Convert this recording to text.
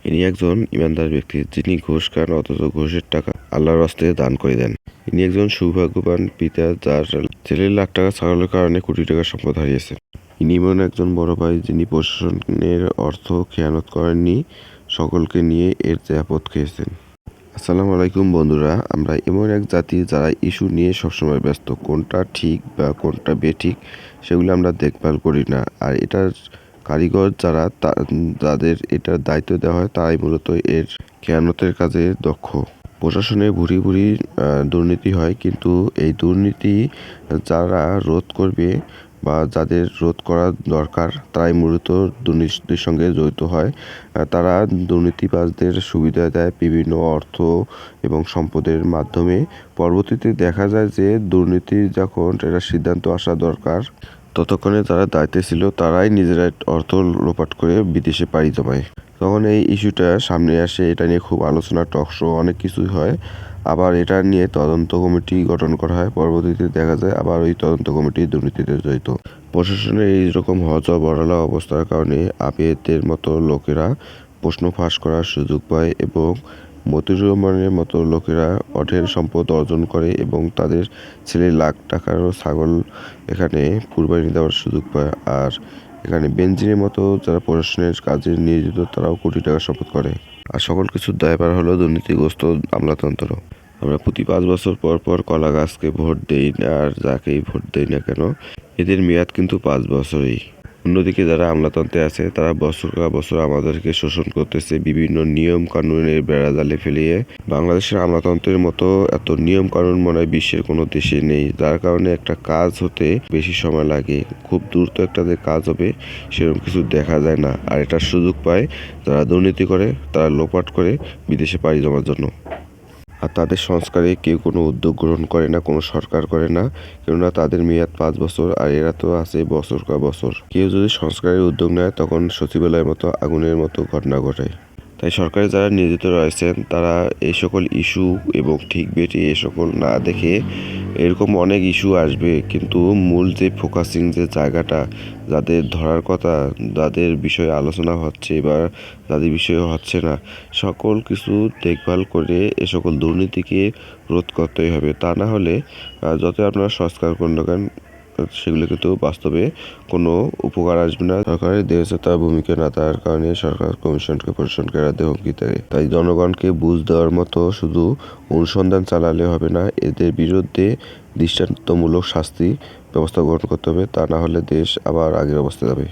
ইনি একজন ইমানদার ব্যক্তি, যিনি ঘুষ খান অথচ ঘুষের টাকা আল্লাহর রাস্তায় দান করে দেন। ইনি একজন সৌভাগ্যবান পিতা, যার ছেলের লাখ টাকা ছাগলের কারণে কোটি টাকার সম্পদ হারিয়েছে। ইনি এমন একজন বড় ভাই, যিনি প্রশাসনের অর্থ খেয়ানত করেননি, সকলকে নিয়ে এর আপদ খেয়েছেন। আসসালামু আলাইকুম বন্ধুরা, আমরা এমন এক জাতি যারা ইস্যু নিয়ে সবসময় ব্যস্ত। কোনটা ঠিক বা কোনটা বেঠিক সেগুলো আমরা দেখভাল করি না। আর এটার কারিগর যারা, যাদের এটার দায়িত্ব দেওয়া হয়, তারাই মূলত এর খেয়ানতের কাজে দক্ষ। প্রশাসনে ভুরি ভুরি দুর্নীতি হয়, কিন্তু এই দুর্নীতি যারা রোধ করবে বা যাদের রোধ করা দরকার, তারাই মূলত দুর্নীতির সঙ্গে জড়িত হয়। তারা দুর্নীতিবাজদের সুবিধা দেয় বিভিন্ন অর্থ এবং সম্পদের মাধ্যমে। পরবর্তীতে দেখা যায় যে দুর্নীতি যখন এটা সিদ্ধান্ত আসা দরকার, ততক্ষণে যারা দায়িত্বে ছিল তারাই নিজেরাই অর্থ লোপাট করে বিদেশে পাড়ি জমায়। তখন এই ইস্যুটা সামনে আসে, এটা নিয়ে খুব আলোচনা, টকশো অনেক কিছুই হয়। আবার এটা নিয়ে তদন্ত কমিটি গঠন করা হয়। পরবর্তীতে দেখা যায় আবার ওই তদন্ত কমিটি দুর্নীতিতে জড়িত। প্রশাসনের এইরকম হযবরল অবস্থার কারণে আবিদের মতো লোকেরা প্রশ্ন ফাঁস করার সুযোগ পায় এবং মতিউর রহমানের মতো লোকেরা অঢেল সম্পদ অর্জন করে এবং তাদের ছেলে লাখ টাকারও ছাগল এখানে কুরবানি দেওয়ার সুযোগ পায়। আর এখানে বেনজিরের মতো যারা প্রশাসনের কাজে নিয়োজিত, তারাও কোটি টাকা সম্পদ করে। আর সকল কিছুর দায়ভার হলো দুর্নীতিগ্রস্ত আমলাতন্ত্র। আমরা প্রতি 5 বছর পর পর কলা গাছকে ভোট দেই না, আর যাকেই ভোট দেই না কেন, এদের মেয়াদ কিন্তু 5 বছরই। অন্যদিকে যারা আমলাতন্ত্রে আছে, তারা বছর বছর আমাদেরকে শোষণ করতেছে বিভিন্ন নিয়ম কানুনের বেড়াজালে ফেলিয়ে। বাংলাদেশের আমলাতন্ত্রের মতো এত নিয়ম কানুন মনে হয় বিশ্বের কোনো দেশে নেই, যার কারণে একটা কাজ হতে বেশি সময় লাগে। খুব দ্রুত একটা যে কাজ হবে সেরকম কিছু দেখা যায় না। আর এটার সুযোগ পায় যারা দুর্নীতি করে, তারা লোপাট করে বিদেশে পাড়ি জমার জন্য। আর তাদের সংস্কারে কেউ কোনো উদ্যোগ গ্রহণ করে না, কোনো সরকার করে না, কেননা তাদের মেয়াদ 5 বছর, আর এরা তো আছে বছর কা বছর। কেউ যদি সংস্কারের উদ্যোগ নেয়, তখন সচিবালয়ের মতো আগুনের মতো ঘটনা ঘটায়। তাই সরকারে যারা নিয়োজিত রয়েছেন, তারা এই সকল ইস্যু এবং ঠিক বেটি এ সকল না দেখে, এরকম অনেক ইস্যু আসবে কিন্তু মূল যে ফোকাসিং যে জায়গাটা, যাদের ধরার কথা, যাদের বিষয়ে আলোচনা হচ্ছে বা যাদের বিষয়ে হচ্ছে না, সকল কিছু দেখভাল করে এ সকল দুর্নীতিকে রোধ করতেই হবে। তা না হলে যত আপনারা সংস্কার করুন না কেন, সেগুলো কিন্তু বাস্তবে কোনো উপকার আসবে না। সরকারের দেহচেতার ভূমিকা না থাকার কারণে সরকার কমিশনকে প্রশাসনকে এড়াতে হুমকি দেয়। তাই জনগণকে বুঝ দেওয়ার মতো শুধু অনুসন্ধান চালালে হবে না, এদের বিরুদ্ধে দৃষ্টান্তমূলক শাস্তি ব্যবস্থা গ্রহণ করতে হবে। তা না হলে দেশ আবার আগের অবস্থায় যাবে।